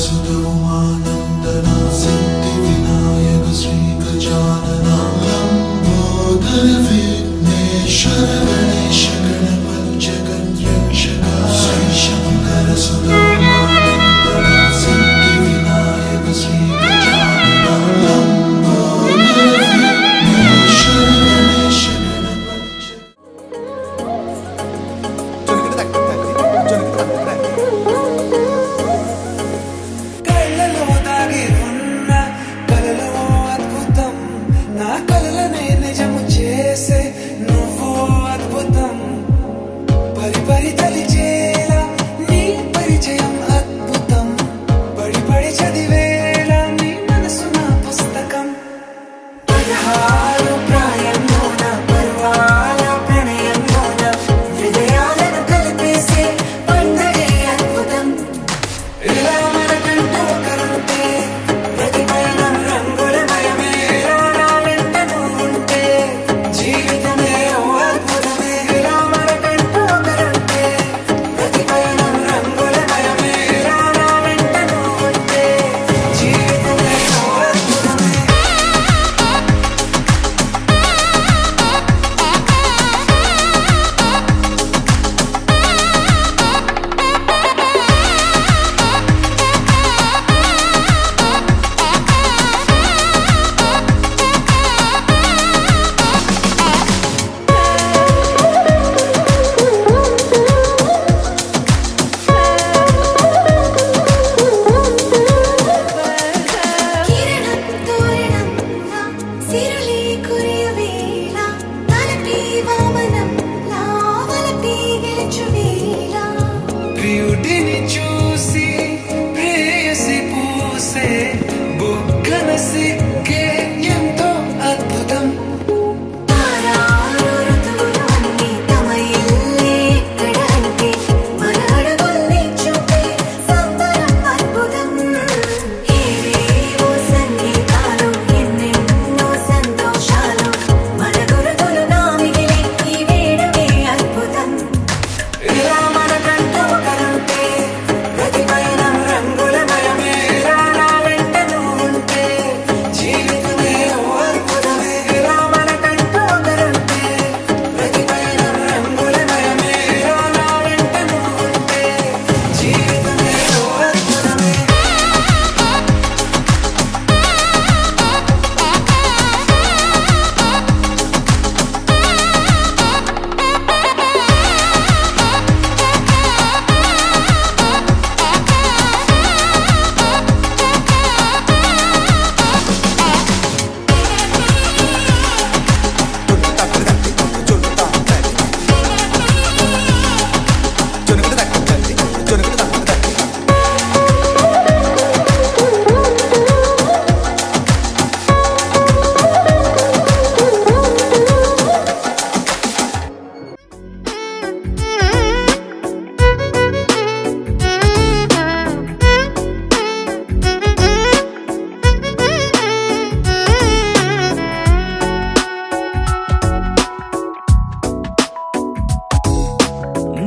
सुदौमानन्दना सिद्धिविनायक श्रीगजानना लम्बोदर विघ्नेश्वर गणेश गणपति जगद्रक्षक श्रीशङ्कर सुदौमानन्दना सिद्धिविनायक श्रीगजानना लम्बोदर विघ्नेश्वर गणेश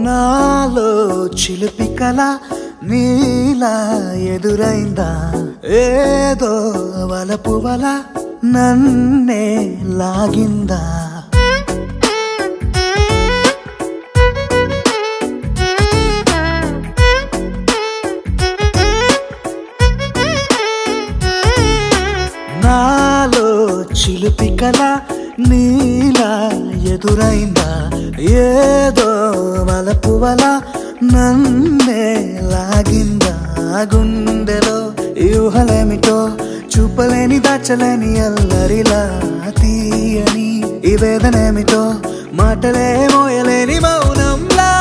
నాలో చిలిపి కల నీలా ఎదురైందా ఏదో వలపు వల నన్నే లాగిందా నాలో చిలిపి కల నీలా ఎదురైందా ఏదో వలపు వల నన్నే లాగిందా గుండెలో ఊహలేమిటో చూపలేని దాచలేని అల్లరిలా తీయని ఈ వేదనేమిటో మాటలే మోయలేని మౌనంలా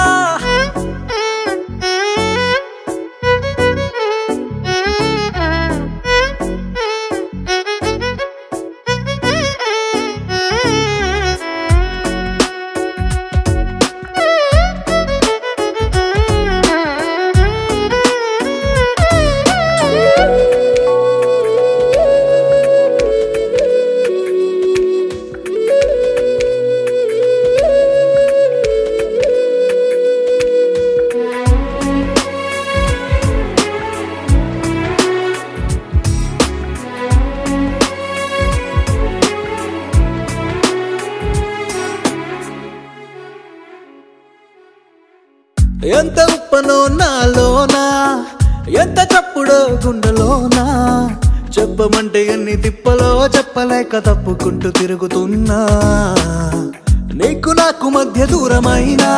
ఎంత ఉప్పనో నాలోనా ఎంత చప్పుడో గుండెలోనా చెప్పమంటే ఎన్ని తిప్పలో చెప్పలేక తప్పుకుంటూ తిరుగుతున్నా నీకు నాకు మధ్య దూరమైనా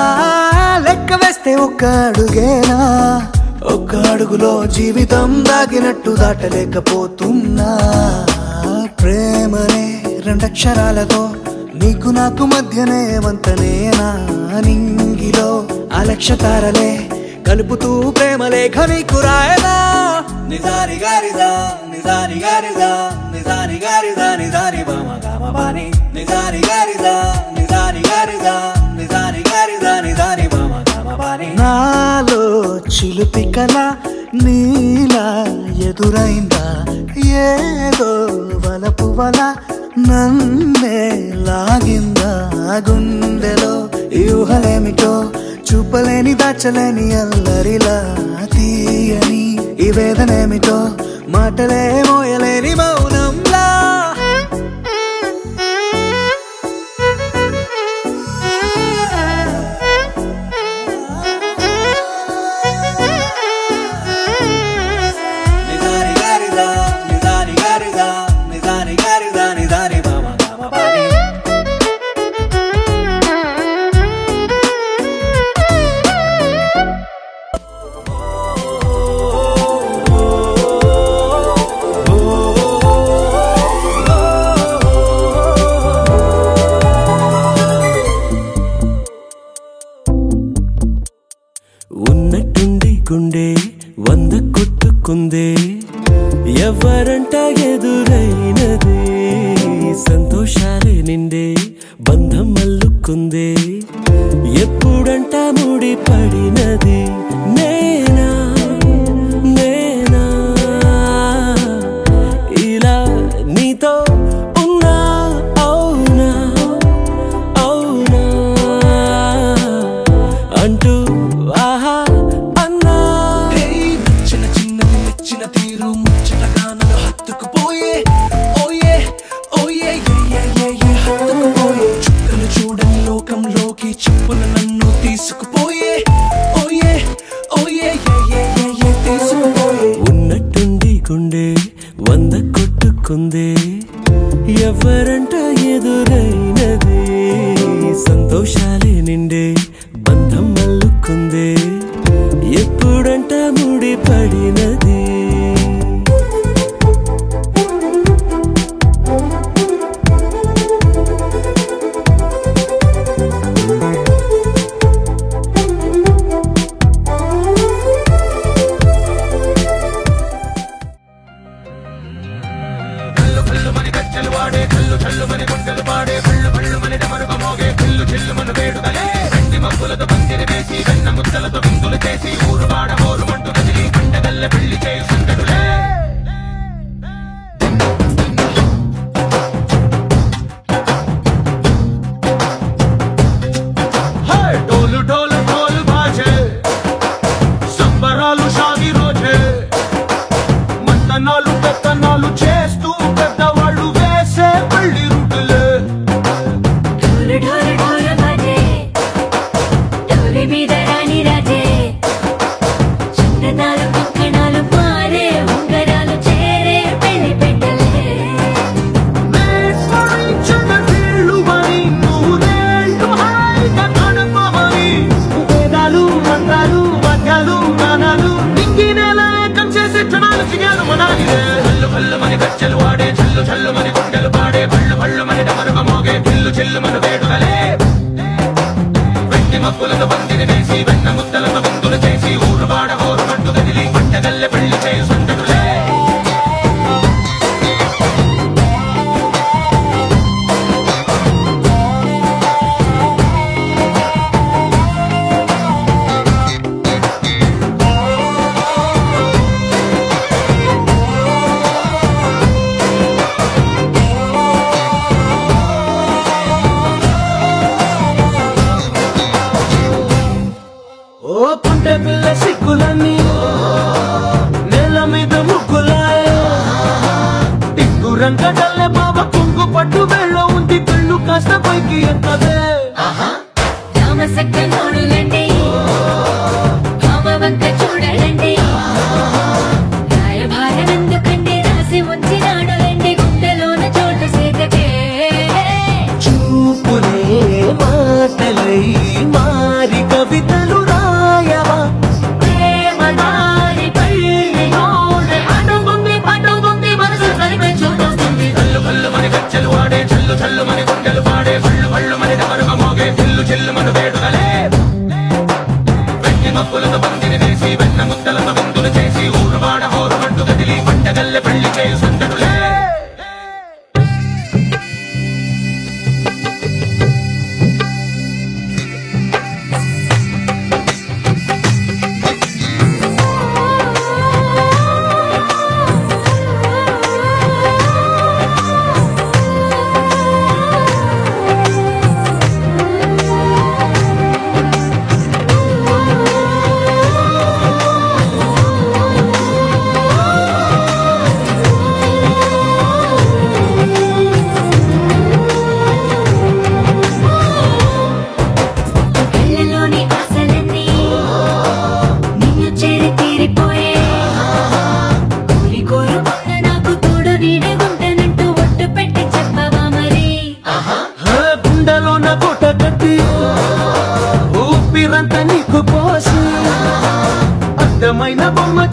లెక్క వేస్తే ఒక్క అడుగేనా ఒక్క అడుగులో జీవితం దాగినట్టు దాటలేకపోతున్నా ప్రేమనే రెండక్షరాలతో నీకు నాకు మధ్యనే వంతనేనా నింగిలో అలక్షతారలే కలుపుతూ ప్రేమ లేఖ నీకు రాయనా నిజాని గారిదా నిజాని గారిదా నిజాని గారిదా నిజాని బామ గామ బాని నిజాని గారిదా నిజాని గారిదా నిజాని గారిదా నిజాని బామ గామ బాని నాలో చిలుపి కల నీలా ఎదురైందా ఏదో వలపు వల నన్నే లాగిందా గుండెలో ఊహలేమిటో చూపలేని దాచలేని అల్లరిలా తీయని ఈ వేదనేమిటో మాటలే మోయలేని మౌనంలా నిజాని గారిదా నిజాని గారిదా నిజాని గారిదా నిజాని బామ గామ బాని ఉన్నట్టుండి గుండె 100 కొట్టుకుందే ఎవరంట ఎదురైనదే సంతోషాలే నిండే బంధం అల్లుకుందే ఎప్పుడంట ముడి పడినది నేనా నేనా ఇలా నీతో ఉన్నా అవునా అవునా అంటూ ఆహా అన్నా చిన్న చిన్నది మెచ్చిన తీరు ముచ్చటగా నన్ను హత్తుకుపోయే ఓయే ఓయే హత్తుకుపోయే చుక్కలు చూడని లోకంలోకి చెప్పున నన్ను తీసుకుపోయే ఓయే ఓయే తీసుకుపోయే ఉన్నట్టుండి గుండె 100 కొట్టుకుందే ఎవరంట ఎదురైనదే సంతోషాలే నిండే బంధం అల్లుకుందే ఎప్పుడంట ముడి పడినది చేస్తూ పెద్దవాళ్ళు వేసే పళ్ళి రూటులే రంగడల్లే బాబా కుంగు పట్టు వెళ్ళ ఉంది కళ్ళు కాస్త పైకి ఎత్తదే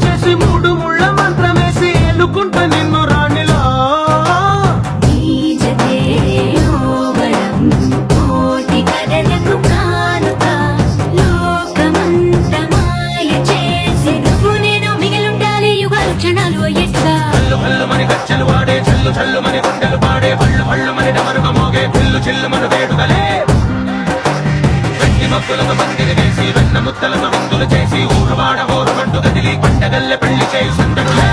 చేసి మూడు ముళ్ళ మంత్రమేసి ఎన్నుకుంట నిన్ను రాణిలా గచ్చలు వాడే చల్లు చల్లు మని గుండెలు పాడే పళ్ళు పళ్ళు మని డమరుగ మోగే పిల్లు చిల్లు మన వేడుదలే వెండి మబ్బులతో పందిరి వేసి వెన్న ముద్దలతో విందులు చేసి ఊరువాడ ఊరు పట్టు కదిలి పంటగల్లె పెళ్లి చేయి సందడులే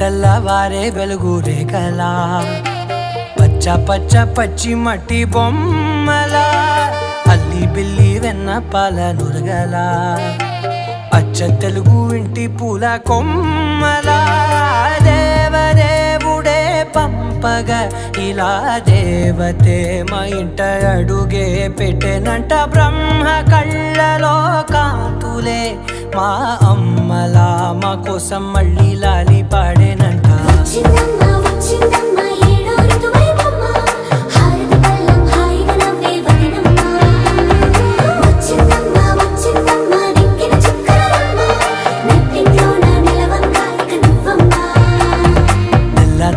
తెల్లవారే వెలుగు రేఖలా పచ్చ పచ్చ పచ్చి మట్టి బొమ్మలా అల్లి బిల్లి వెన్న పాల నురగలా అచ్చ తెలుగు ఇంటి పూల కొమ్మలా దేవదేవుడే పంపగా ఇలా దేవతే మా ఇంట అడుగే పెట్టెనంట బ్రహ్మ కళ్ళలో కాంతులే మా అమ్మలా మా కోసం మళ్ళీ లాలి పాడేనంట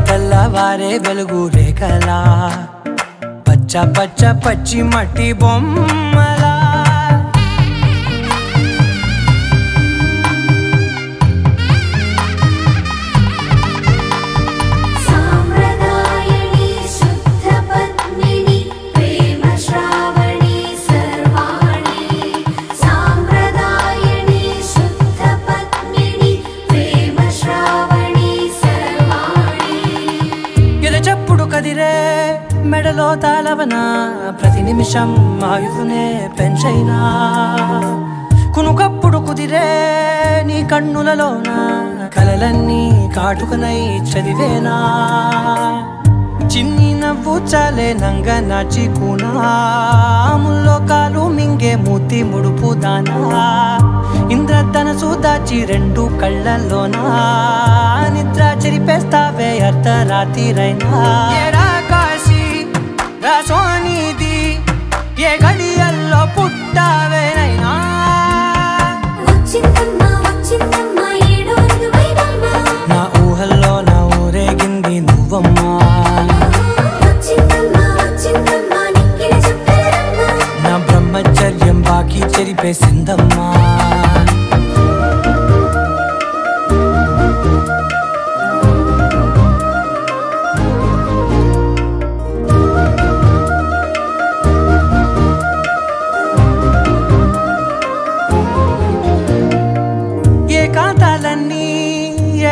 తెల్లవారే వెలుగు రేఖలా పచ్చ పచ్చ పచ్చి మట్టి బొమ్మలా మెడలో తాళవన ప్రతి నిమిషం ఆయుధునే పెంచైనా కునుకప్పుడు కుదిరే నీ కన్నులలోన కలలన్నీ కాటుకనై చదివేనా చిన్ని నవ్వు చాలే నంగ నాచి కూనాముల్లో కాలు మింగే మూతి ముడుపు దానా ఇంద్రధనసు దాచి రెండు కళ్ళల్లోనా నిద్ర చెరిపేస్తావే అర్ధరాత్రిరైనా సోనిది ఏ గడియల్లో పుట్టావేనైనా నా ఊహల్లో నా ఊరేగింది నువ్వమ్మా నా బ్రహ్మచర్యం బాకీ చెరిపేసిందమ్మా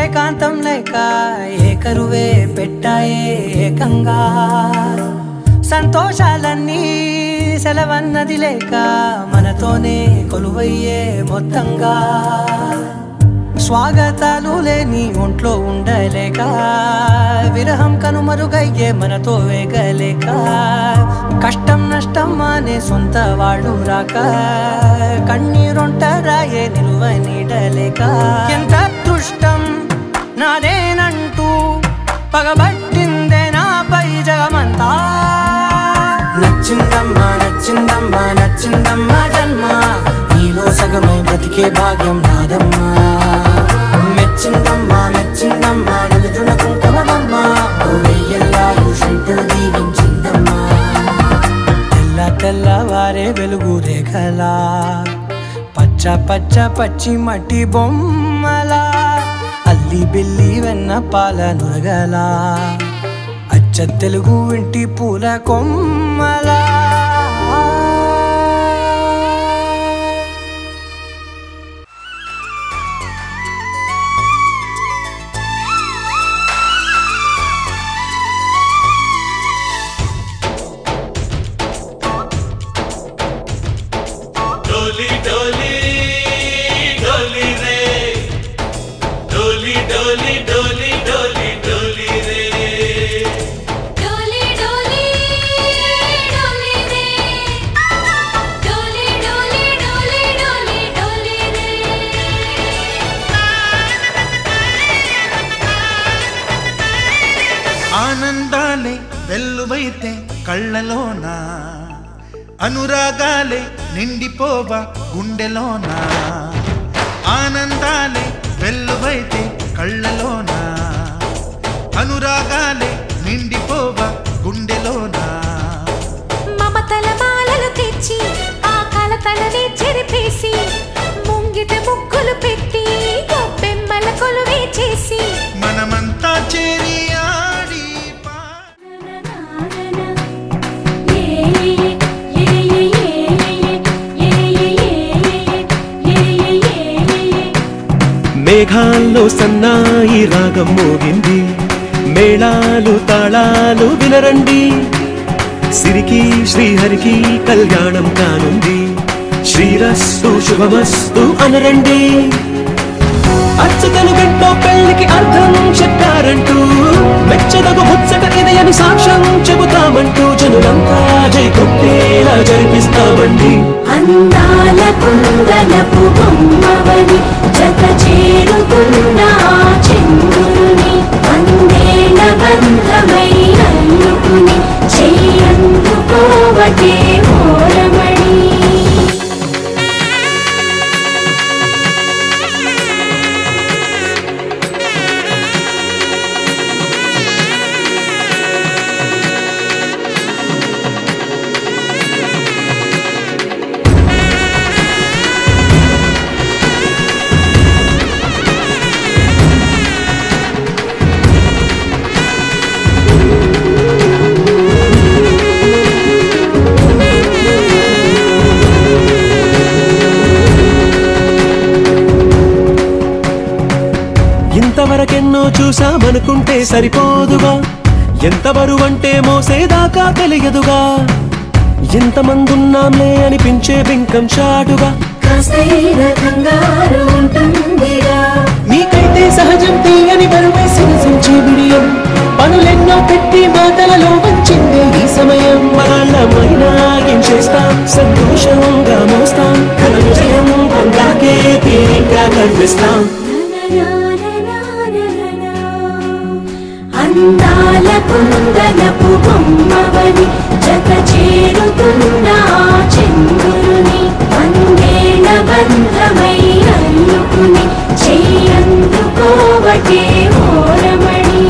ఏకాంతం లేక ఏకరువే పెట్టాయే ఏకంగా సంతోషాలన్నీ సెలవన్నది లేక మనతోనే కొలువయ్యే మొత్తంగా స్వాగతాలు లేని ఒంట్లో ఉండలేక విరహం కనుమరుగయ్యే మనతో వేగలేక కష్టం నష్టం అనే సొంత వాడు రాక కన్నీరొంటరాయే నిలువ నీడలేక ఎంత అదృష్టం నాదేనంటూ పగబట్టిందే నాపై జగమంతా నచ్చిందమ్మా నచ్చిందమ్మా నచ్చిందమ్మా జన్మ నీలో సగమై బ్రతికే భాగ్యం నాదమ్మా మెచ్చిందమ్మా మెచ్చిందమ్మా నిలుచున కుంకుమమ్మా వెయ్యల్లాలు శంకులు దీవించిందమ్మా తెల్లవారే వెలుగు రేఖలా పచ్చ పచ్చ పచ్చి మట్టి బొమ్మలా అల్లి బిల్లి వెన్న పాల నురగలా అచ్చ తెలుగు ఇంటి పూల కొమ్మలా डोली डोली डोली रे डोली डोली डोली डोली डोली डोली रे डोली डोली डोली रे डोली डोली डोली डोली डोली रे ఆనందాలే వెల్లువైతే కళ్ళలోనా అనురాగాలే నిండిపోవా గుండెలోనా ఆనందాలే వెల్లువైతే కళ్ళలోనా అనురాగాలే నిండిపోవా గుండెలోనా మమతల మాలలు తెచ్చి ఆ కలతలని చెరిపేసి ముంగిట ముగ్గులు పెట్టి గొప్పెమ్మల కొలువే చేసి మనమంతా చేరి ఆడి మేఘాల్లో సన్నాయి రాగం మోగింది మేళాలు తాళాలు వినరండి సిరికి శ్రీహరికి కళ్యాణం కానుంది శ్రీరస్తు శుభమస్తు అనరండి అచ్చతను గంటో పెళ్లికి అర్థం చెప్పారంటూ మెచ్చదగు ముచ్చట ఇది అని సాక్ష్యం చెబుతామంటూ జనులంతా జై కొట్టేలా జరిపిస్తామండి అందాల కుందనపు బొమ్మవని జత చేరుకున్న చంద్రుని అందేల బంధమై అల్లుకుని చెయ్యందుకోవటే ఓరమణి ఇంతవరకెన్నో చూసామనుకుంటే సరిపోదుగా ఎంత బరువంటే మోసేదాకా తెలియదుగా ఎంతమందున్నాంలే అనిపించే బింకం చాటుగా మీకైతే సహజం తీయని బరువేసిన సంచే బిడియం పనులెన్నో పెట్టి మాటలలో వచ్చిందే ఈ సమయం మరళమైనా ఏం చేస్తాం సంతోషంగా మోస్తాం ఘన విజయం పొందాకే తీరిగ్గా కనిపిస్తాం అందాల కుందనపు బొమ్మవని జత చేరుకున్న చంద్రుని అందేల బంధమై అల్లుకుని చెయ్యందుకోవటే ఓరమణి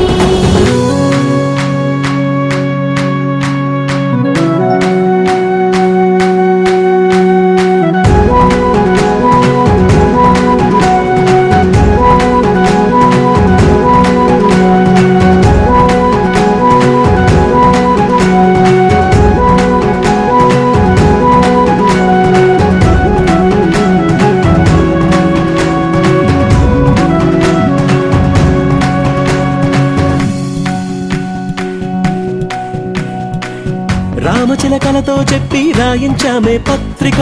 రామచిలకలతో చెప్పి రాయించామే పత్రిక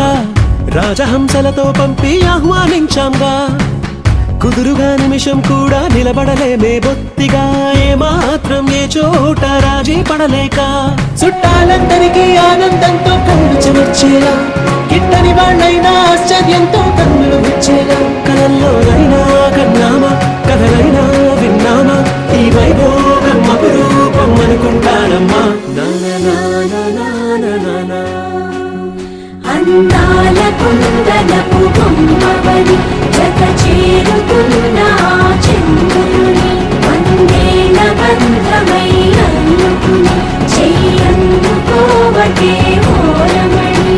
రాజహంసలతో పంపి ఆహ్వానించాంగా కుదురుగా నిమిషం కూడా నిలబడలేమే బొత్తిగా ఏమాత్రం ఏ చోట రాజీ పడలేక చుట్టాలందరికీ ఆనందంతో కళ్ళు చెమర్చేలా గిట్టని వాళ్ళైనా ఆశ్చర్యంతో కన్నులు విచ్చేలా కలల్లోనైనా కన్నామా కథలైనా విన్నామా ఈ వైభోగం అపురూపం అనుకుంటానమ్మా అందాల కుందనపు బొమ్మవని జత చేరుకున్న చంద్రుని అందేల బంధమై అల్లుకుని చెయ్యందుకోవటే ఓరమణి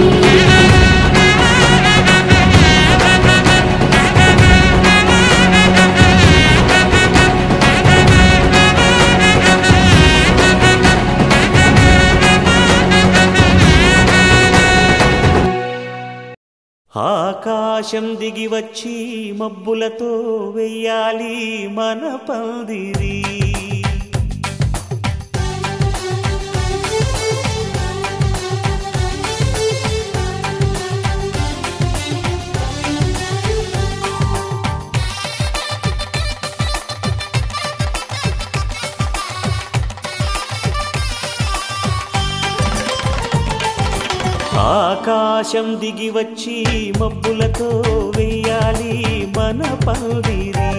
ఆకాశం దిగి వచ్చి మబ్బులతో వెయ్యాలి మన పందిరి ఆకాశం దిగి వచ్చి మబ్బులతో వెయ్యాలి మన పందిరి.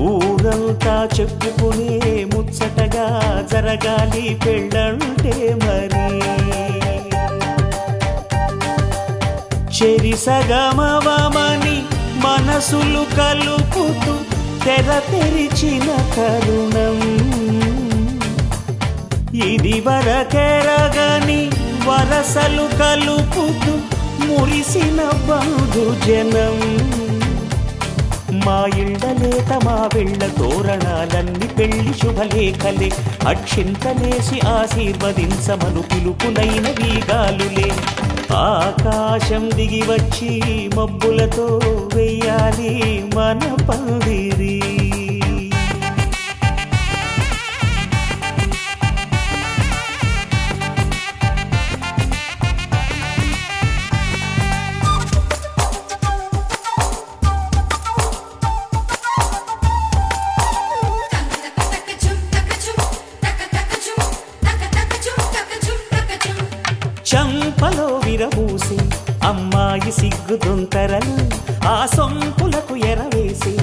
ఊరంతా చెప్పుకునే ముచ్చటగా జరగాలి పెళ్ళంటే మరి. చెరిసగమవమని మనసులు కలుపుతూ తెర తెరిచిన తరుణం. ఇది వరకెరగని వరసలు కలుపుతూ మురిసిన బంధుజనం. మా ఇళ్ళలేత మా వెళ్ళ తోరణాలన్నీ పెళ్లి శుభలేఖలే. అక్షింతలేసి ఆశీర్వదించమను పిలుపులైన వీగాలులే. ఆకాశం దిగి వచ్చి మబ్బులతో వెయ్యాలి మన పందిరి. చంపలో విరబూసి అమ్మాయి సిగ్గు దొంతరలు. ఆ సొంపులకు ఎరవేసి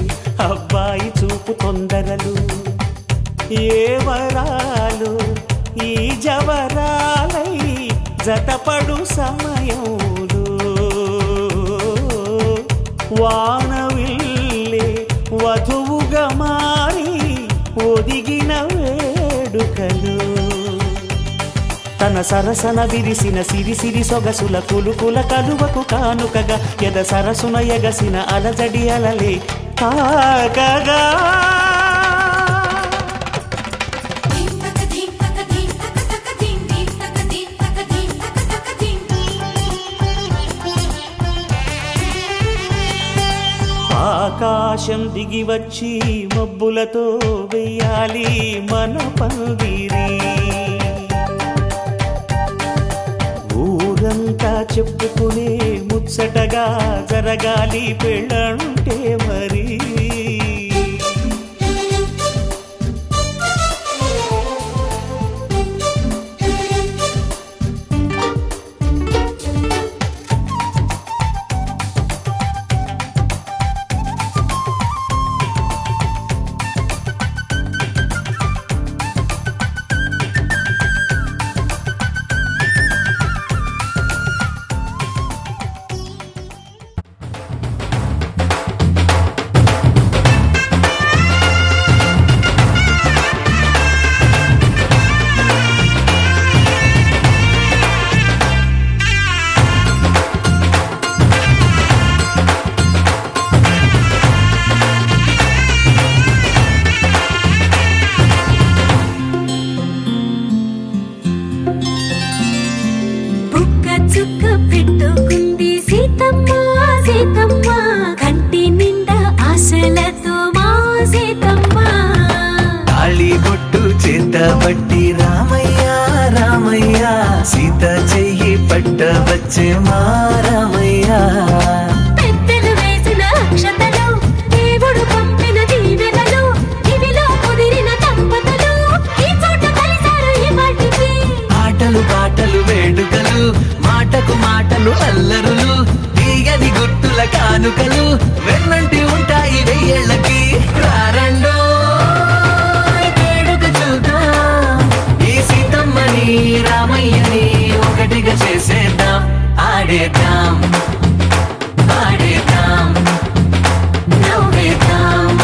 అబ్బాయి చూపు తొందరలు. ఏ వరాలు ఈ జవరాలై జతపడు సమయంలో. వానవిల్లే వధువుగా మారి ఒదిగిన వేడుకలు. తన సరసన విరిసిన సిరిసిరి సొగసుల కులుకుల కలువకు కానుకగా ఎద సరసున ఎగసిన అలజడి అలలే తాగగా. ఆకాశం దిగి వచ్చి మబ్బులతో వెయ్యాలి మన పందిరి. ఊరంతా చెప్పుకునే ముచ్చటగా జరగాలి పెళ్ళంటే మరి. పట్టి రామయ్య రామయ్య సీత చెయ్యి పట్ట వచ్చే మా రామయ్య. పెద్దలు వేసిన అక్షతలు దేవుడు పంపిన దీవెనలు ఇవిలో కుదిరిన దంపతులు ఈ చోట కలిసారు ఈ వాటికి. ఆటలు పాటలు వేడుకలు మాటకు మాటలు అల్లరులు తీయని గుర్తుల కానుకలు వెన్నంటి ఉంటాయి వెయ్యేళ్ళకి. రారండో రామయ్యని ఒకటిగా చేసేద్దాం ఆడేద్దాం ఆడేద్దాం నవ్వేద్దాం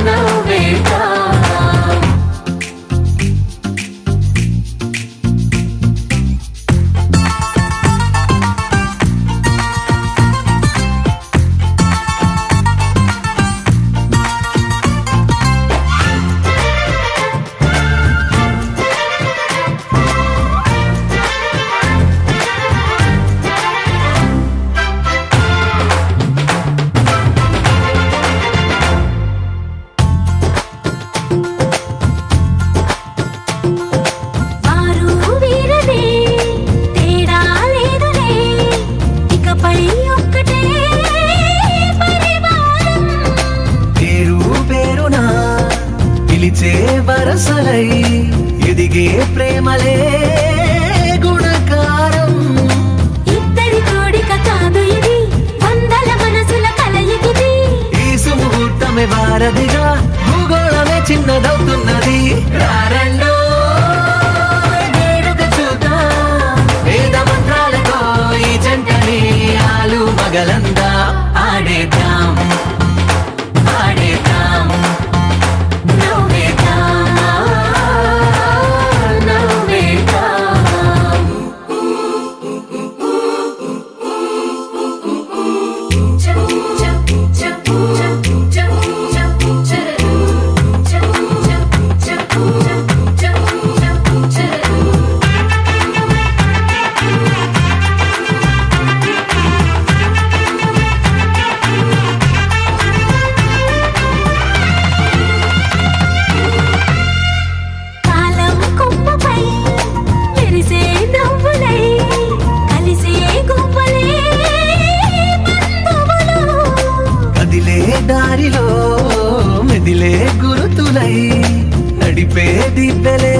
నవ్వేద్దాం. కలిగే ప్రేమలే గుణకారం. ఇద్దరి కోడిక కాదు ఇది, వందల మనసుల కలయికిది. ఈ సుముహూర్తమే వారధిగా భూగోళమే చిన్నదవుతున్నది. రారండో వేడుక చూద్దాం, వేద మంత్రాలతో ఈ జంటని ఆలు మగలందా ఆడేద్దాం ఆడేద్దాం నవ్వేద్దాం నవ్వేద్దాం. చప్ చప్ చప్ చప్ చప్ చప్ చరరు. చప్ చప్ చప్ చప్ చప్ చరరు. కాలం కొమ్మపై మెరిసే నవ్వులై కలిసే గువ్వలే బంధువులు. కదిలే దారిలో మెదిలే గురుతులై నడిపే దిబ్బెలే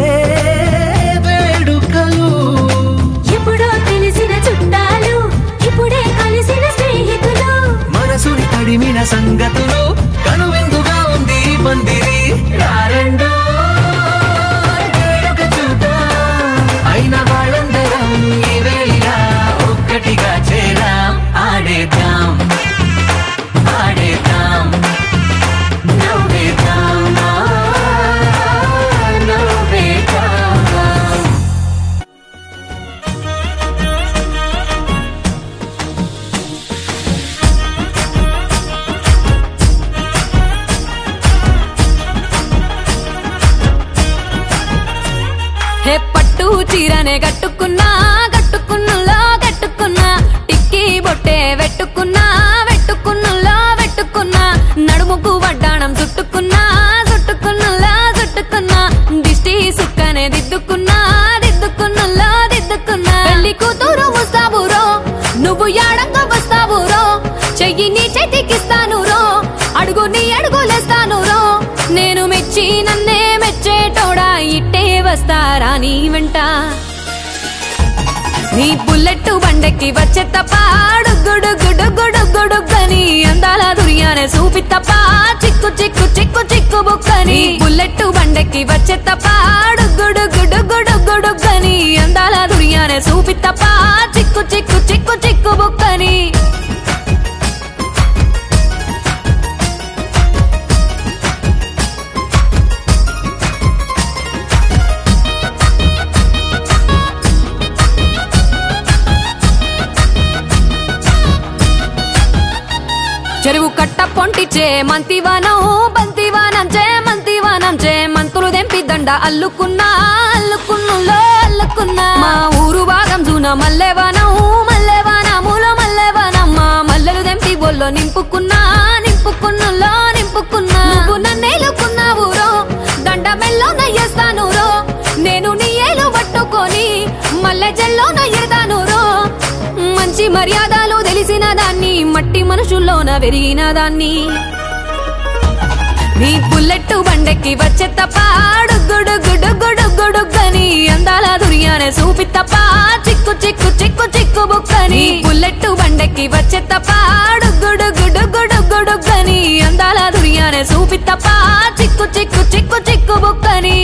వేడుకలు. ఎప్పుడో తెలిసిన చుట్టాలు, ఇప్పుడే కలిసిన స్నేహితులు. మనసుని తడిమిన సంగతులు కనువిందుగా ఉంది ఈ పందిరి. రారండో వేడుక చూద్దాం, అయిన వాళ్ళందరం ఈ వేళ ఒక్కటిగా చేరాం. ఆడేద్దాం ఆడేద్దాం నవ్వేద్దాం నవ్వేద్దాం. హే పట్టు చీరనే కట్టుకున్నా కట్టుకున్నులో కట్టుకున్నా, టిక్కీ బొట్టే వెట్టుకున్నా వెట్టుకున్నులో వెట్టుకున్నా, నడుముకు వడ్డాణం చుట్టుకున్నా చుట్టుకున్నులో చుట్టుకున్నా, దిష్టి సుక్కనే దిద్దుకున్నా దిద్దుకున్నులో దిద్దుకున్నా. పెళ్లి కూతురు ముస్తాబురో, నువ్వు యాడంగా వస్తావురో, చెయ్యి నీ చేతికిస్తాను రో, అడుగు నీ అడుగులేస్తాను రో. నేను మెచ్చి నన్నే మెచ్చేటోడా, ఇట్టే వస్తారా నీ వెంట. నీ బుల్లెట్ బండెక్కి వచ్చే తప్ప డుగ్గుడుగ్గుడుగ్గుడుగ్గుడుగ్గని అందాల దుర్యానే చూపి తప్ప చిక్కు చిక్కు చిక్కు చిక్కు బుక్కని. బుల్లెట్ బండెక్కి వచ్చే తప్ప డుగ్గుడుగ్గుడుగ్గుడుగ్గుడుగ్గని అందాల దుర్యానే చూపి తప్ప చిక్కు చిక్కు చిక్కు చిక్కు బుక్కని. చెరువు కట్ట పొంటిచే మంతివానం బంతివానం చే మంతివానం చే, మంతులు దెంపి దండ అల్లుకున్నా అల్లుకున్నులో అల్లుకున్నా. మా ఊరు భాగం జూన మల్లెవానం మల్లెవానములో మల్లెవానం, మా మల్లెలు దెంపి బొల్లో నింపుకున్నా నింపుకున్నులో నింపుకున్నా. నువ్వు నన్నేలుకున్నావు రో, దండ మెల్లో నయ్యేస్తాను రో, నేను నీ ఏలు పట్టుకొని మల్లె జల్లో నయ్యేదాను రో. మంచి మర్యాదలు తెలిసిన దాన్ని, మట్టి మనుషుల్లోన పెరిగిన దాన్ని. నీ బుల్లెట్ బండెక్కి వచ్చే తప్ప డుగ్గుడుగ్గుడుగ్గుడుగ్గుడుగ్గని అందాల దుర్యానే చూపి తప్ప చిక్కు చిక్కు చిక్కు చిక్కు బుక్కని. బుల్లెట్ బండెక్కి వచ్చే తప్ప డుగ్గుడుగ్గుడుగ్గుడుగ్గుడుగ్గని అందాల దుర్యానే చూపి తప్ప చిక్కు చిక్కు చిక్కు చిక్కు బుక్కని.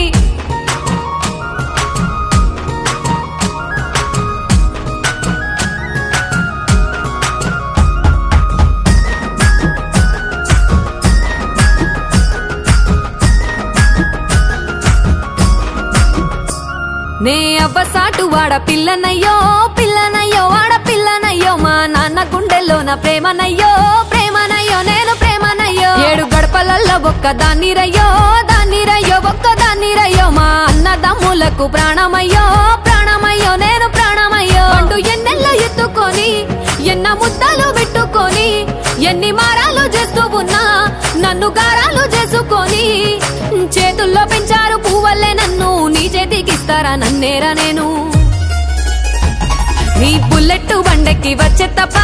నే అవ్వసాటు వాడ పిల్లనయ్యో పిల్లనయ్యో వాడ పిల్లనయ్యో, మా నాన్న గుండెల్లోన ప్రేమనయ్యో ప్రేమనయ్యో నేను ప్రేమనయ్యో. 7 గడపలల్లో ఒక్క దాన్ని రయ్యో దాన్ని రయ్యో ఒక్క దాన్ని రయ్యో, మా అన్నదమ్ములకు ప్రాణమయ్యో ప్రాణమయ్యో నేను ప్రాణమయ్యో. అంటూ ఎన్నెల్లో ఎత్తుకొని ఎన్న ముద్దలు పెట్టుకొని ఎన్ని మారాలు చేస్తూ ఉన్నా నన్ను గారాలు చేసుకొని, చేతుల్లో పెంచారు పువ్వల్లే నన్ను, నీ చేతికిస్తారా నన్నేరా నేను. నీ బుల్లెట్ బండెక్కి వచ్చే తప్ప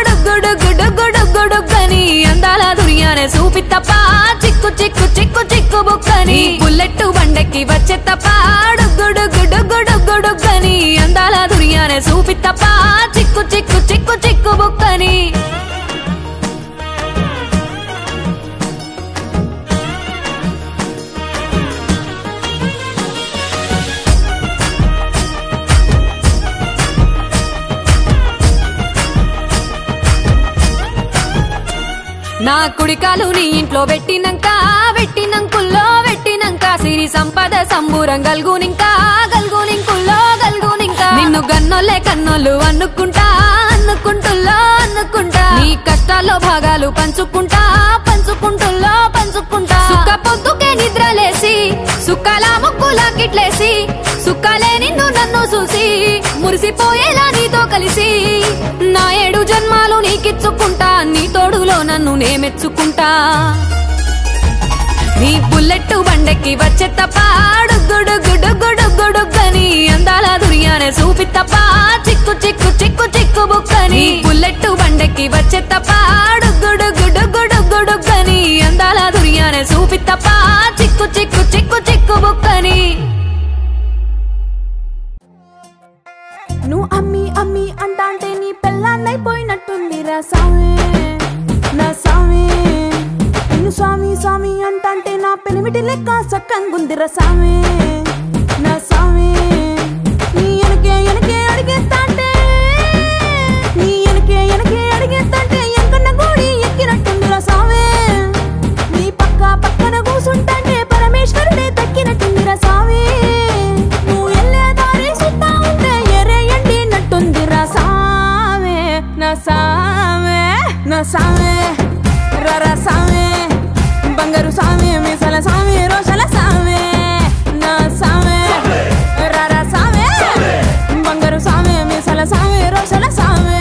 డుగ్గుడుగ్గుడుగ్గుడుగ్గుడుగ్గని అందాల దుర్యానే చూపి తప్ప చిక్కు చిక్కు చిక్కు చిక్కు చిక్కు బుక్కని బుల్లెట్టు బండెక్కి వచ్చే తప్ప డుగ్గుడుగ్గుడుగ్గుడుగ్గుడుగ్గని అందాల దునియానే చూపి తప్ప చిక్కు చిక్కు చిక్కు చిక్కు బుక్కని నా కుడికాలు నీ ఇంట్లో పెట్టినంకుల్లో పెట్టినంక సిరి సంపద సంబూరం గల్గునింకా నిన్ను గన్నోలే కన్నోళ్ళు అనుకుంటా నీ కష్టాల్లో భాగాలు పంచుకుంటా సుక్క పొద్దుకే నిద్రలేసి సుక్కల ముక్కులా కిట్లేసి సుక్కలే నిన్ను నన్ను చూసి మురిసిపోయేలా నీతో కలిసి నా 7 జన్మాలు నీకిచ్చుకుంటా నీ తోడులో నన్ను నేమెచ్చుకుంటా నీ బుల్లెట్టు బండెక్కి వచ్చే తప్ప డుగ్గుడుగ్గుడుగ్గుడుగ్గుడుగ్గని అందాల దునియానే చూపి తప్ప చిక్కు చిక్కు చిక్కు చిక్కు బుక్కని బుల్లెట్టు బండెక్కి వచ్చే తప్ప డుగ్గుడుగ్గుడుగ్గుడుగ్గుడుగ్గని అందాల దునియానే చూపి తప్ప చిక్కు చిక్కు చిక్కు చిక్కు బుక్కని నువ్వు అమ్మి అమ్మి అంటాంటే నీ పెళ్ళాన్నైపోయినట్టుంది రా సామి నా సామి నిన్ను స్వామి స్వామి అంటాంటే నా పెనిమిటి లెక్క సక్కంగుందిరా సామి నా సామి నీ ఎనకే అడిగేస్తాంటే ఎంకన్న గోడి ఎక్కినట్టుందిరా సామి నీ పక్కన కూసుంటాంటే పరమేశ్వరుడే దక్కినట్టుందిరా సామి నువ్వు ఎల్లే దారి సుత్తా ఉంటే ఎర్రయ్యండినట్టుందిరా సామి నా సామి రర సామి బంగారు సామి మీసల సామి రోషల సామి నా సామి రర సామి బంగారు సామి మీసల సామి రోషల సామి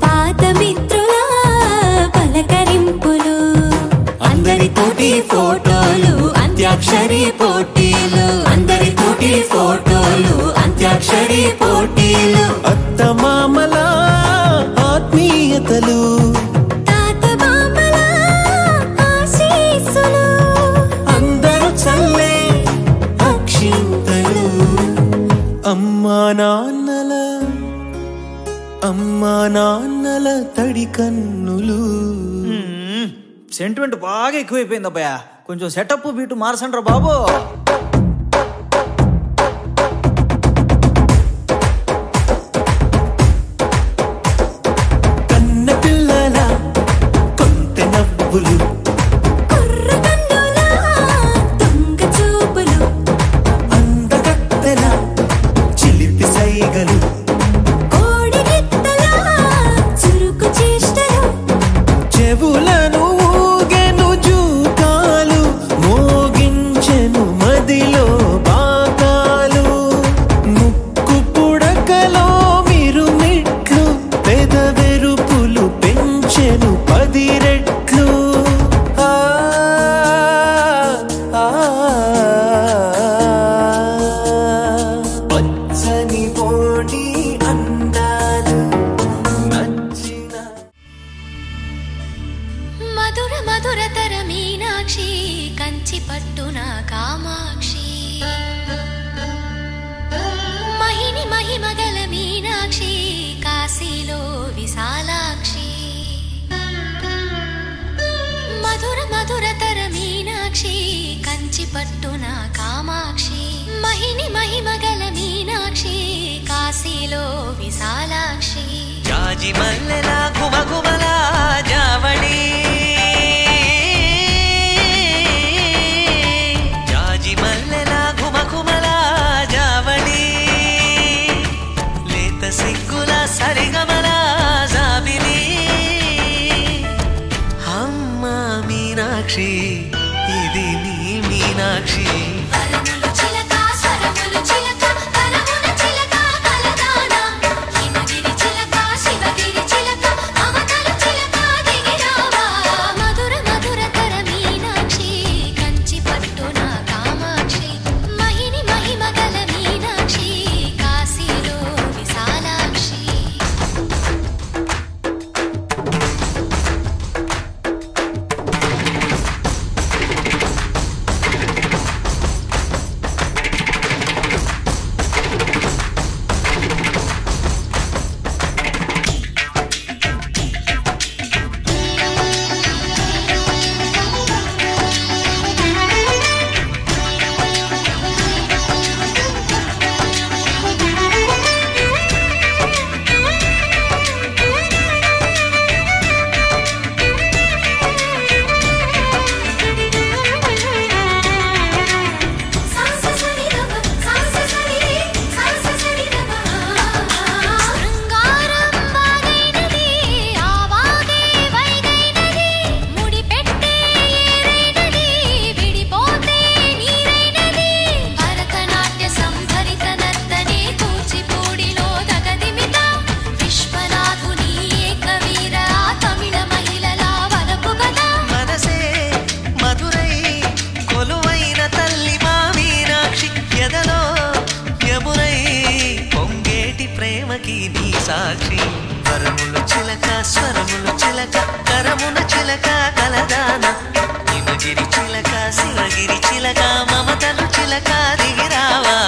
పాత మిత్రుల పలకరింపులు అందరితోటి ఫోటోలు అంత్యాక్షరి పోటీలు అందరితోటి ఫోటోలు అంత్యాక్షరి పోటీలు అత్తమామల ఆత్మీయతలు తాత మామల ఆశీస్సులు అందరూ చల్లే అక్షింతలు అమ్మా నాన్నల తడి కన్నులు. సెంటిమెంట్ బాగా ఎక్కువైపోయింది అబ్బాయా, కొంచెం సెటప్ బీటు మార్చండ్రా బాబు. కన్న పిల్లల కొంత నవ్వులు అందగత్తెల చిలిపి సై తీగలు కోడిగిత్తలా చురుకు చేష్టలు చెవులను ఊగెను జూకాలు మోగించెను మదిలో బాకాలు ముక్కు పుడకలో మిరుమిట్లు పెదవెరుపులు పెంచెను 10 రెట్లు పచ్చని బోడి అందాలు నచ్చిన మధుర మధురతర మీనాక్షి కంచి పట్టున కామాక్షి మహిని మహిమగల మీనాక్షి కాశీలో విశాలాక్షి మధుర మధురతర మీనాక్షి కంచి పట్టున కామాక్షి మహిని మహిమగల మీనాక్షి కాశీలో విశాలాక్షి జాజి మల్లెలా గుమగుమలా జావళి జాజి మల్లెలా గుమగుమలా జావళి లేత సిగ్గుల సరిగమలా జాబిలి అమ్మ మీనాక్షి ఇది నీ మీనాక్షి వరములు చిలక స్వరములు చిలక కలమున చిలక కలదానా హిమగిరి చిలక శివగిరి చిలక మమతలు చిలక దిగిరావా మధుర మధురతర మీనాక్షి కంచి పట్టున కామాక్షి మహిని మహిమగల మీనాక్షి కాశీలో విశాలాక్షి శృంగారం వాగైనది ఆవాగే వైగైనది ముడిపెట్టే ఏరైనది విడిపోతే నీరైనది భరతనాట్య సంభరిత నర్తనే కూచిపూడిలో దగదిమిత విశ్వనాథుని ఏకవీర తమిళ మహిళల వలపు కథ మనసే మధురై కొలువైన తల్లి మా మీనాక్షి ఎదలో యమునై పొంగేటి ప్రేమకి నీ సాక్షి వరములు చిలక స్వరములు చిలక కరమున చిలక కలదాన హిమగిరి చిలక శివగిరి చిలక మమతలు చిలక దిగిరావా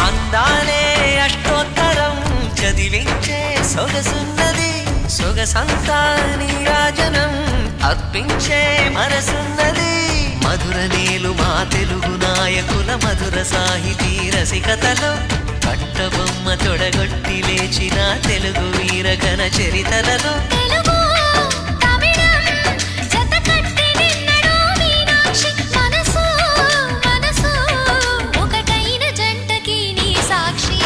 అందాలే అష్టోత్తరం చదివించే సొగసున్నది సొగసంతా నీరాజనం అర్పించే మనసున్నది మధుర నీలు మా తెలుగు నాయకుల మధుర సాహితీ రసికతలో కట్టబొమ్మ తొడగొట్టి లేచిన తెలుగు వీర ఘన చరితలలో తెలుగు తమిళం జతకట్టి నిన్నడు మీనాక్షి మనసు మనసు ఒకటైన జంటకి నీ సాక్షి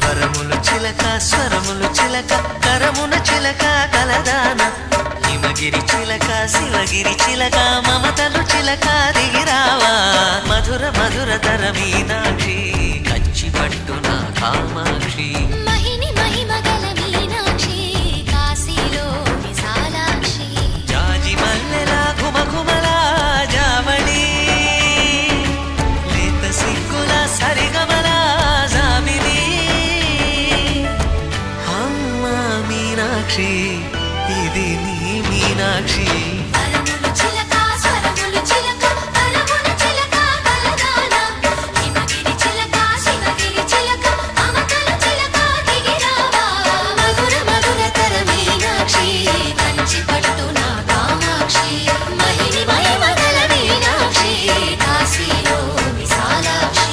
వరములు చిలక స్వరములు చిలక కరమున చిలక కలదాన హిమగిరి చిలక శివగిరి చిలక మమతలు చిలక దిగిరావా మధుర మధురతర మీనాక్షి కంచి పట్టున కామాక్షి మహిని మహిమగల మీనాక్షి సాక్షి ఇది నీ మీనాక్షి అరములు చిలక స్వరములు చిలక అరములు చిలక కలదాన హిమగిరి చిలక శివగిరి చిలక అమకల చిలక దిగిరావా మధుర మధుర తర మీనాక్షి కంచి పట్టు నా కామాక్షి మహిని మహిమగల మీనాక్షి కాశీలో విశాలాక్షి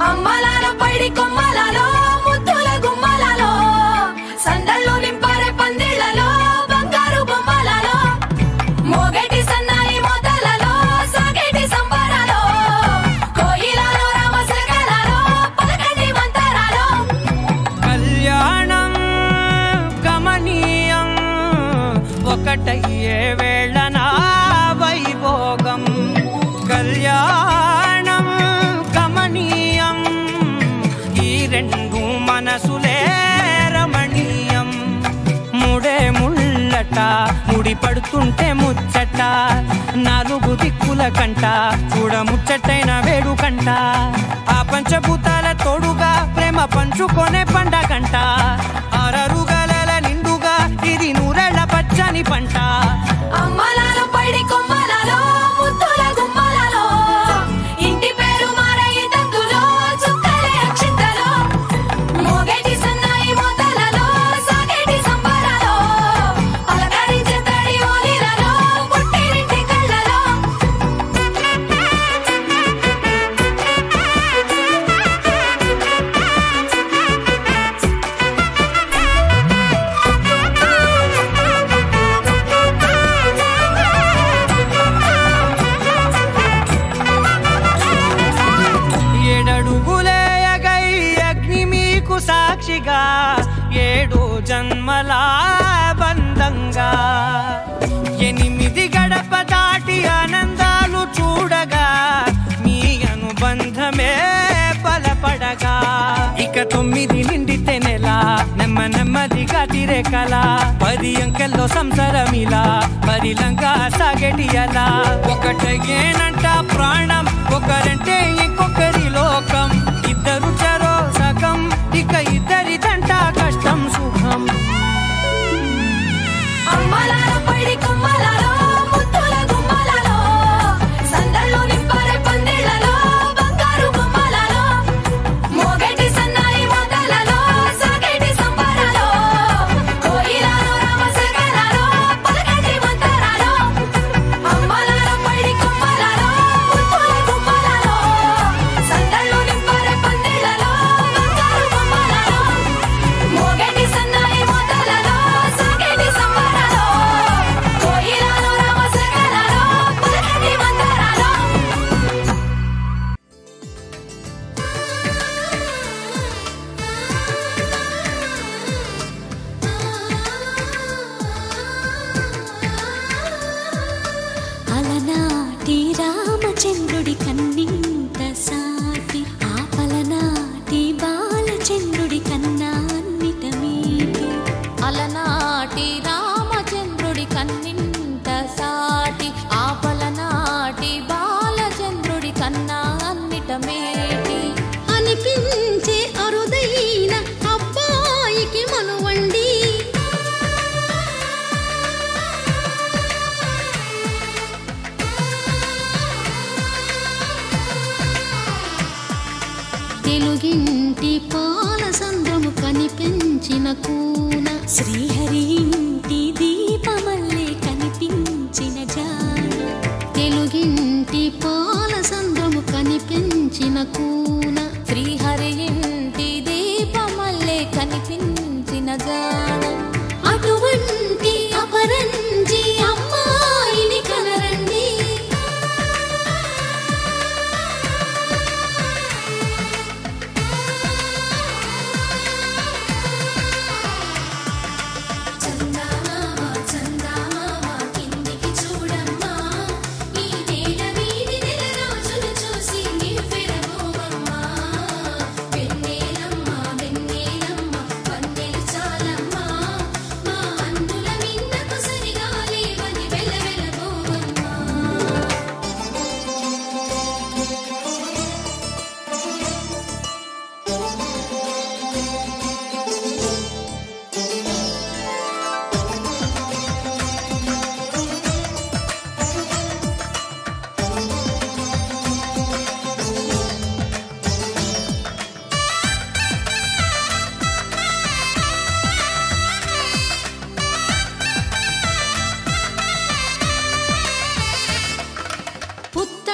అమ్మలాలో పైడి కొమ్మలలో ముద్దుల గుమ్మలలో సందళ్ళు నింపారే పందిళ్లలో బంగారు బొమ్మలలో మోగేటి సన్నాయి మోతలలో సాగేటి సంబరాలో కోయిలలో రామసగలలో పలకటి మంతరాలో కళ్యాణం గమనీయం ఒకటయ్యే వేళ నా వైభోగం కళ్యాణం గమనీయం ఈ రెండు మనసులే రమణీయం ముడే ముళ్ళట ముడి పడుతుంటే ముచ్చట నాలుగు దిక్కుల కంట చూడ ముచ్చటైన వేడుకంట ఆ పంచభూతాల తోడుగా ప్రేమ పంచుకొనే పండగంట ఆరరుగల నిండుగా ఇది నూరెళ్ళ పచ్చని పంట అమ్మలాలో పైడి కొమ్మలలో ముద్దుల గుమ్మలలో ఇంటి పేరు మారయ్య తందులో చుక్కలే అక్షింతలో మోగేటి సన్నాయి మోతలలో సాగేటి సంబరాలో అలకరించే తడి ఓలిలలో పుట్టినింటి కళ్ళలో ఏడడుగులేయగై అగ్ని మీకు సాక్షిగా ఏడు జన్మల బంధంగా ఎనిమిది గడప దాటి ఆనందాలు చూడగా మీ అనుబంధమే బలపడగా ఇక 9 నిండితే నెల నెమ్మదిగా తిరే కల 10 అంకెల్లో సంసారమిలా పరిలంగా సాగేటి అలా ఒకటేనంట ప్రాణం ఒకరంటే ఇంకొకరి లోకం ఇద్దరు చరో సగం ఇక ఇద్దరిదంట కష్టం సుఖం అమ్మలాలో పైడి కొమ్మలలో ముద్దుల గుమ్మలలో సందళ్ళు నింపారే పందిళ్లలో బంగారు బొమ్మలలో మోగేటి సన్నాయి మోతలలో సాగేటి సంబరాలో కోయిలలో రామసగలలో పలకటి మంతరాలో అమ్మలాలో పైడి కొమ్మలలో ముద్దుల గుమ్మలలో సందళ్ళు నింపారే పందిళ్లలో బంగారు బొమ్మలలో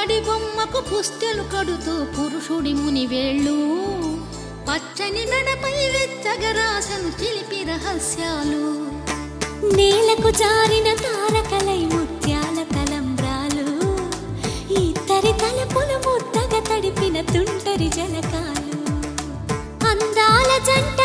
పుత్తడి బొమ్మకు పుస్తెలు కడుతూ పురుషుడి ముని వేళ్ళు పచ్చని నడపై వెచ్చగరాసను చిలిపి రహస్యాలు నేలకు జారిన తారకలై ముత్యాల తలంబ్రాలు ఇద్దరి తలపులు ముద్దగా తడిపిన తుంటరి జలకాలు అందాల జంట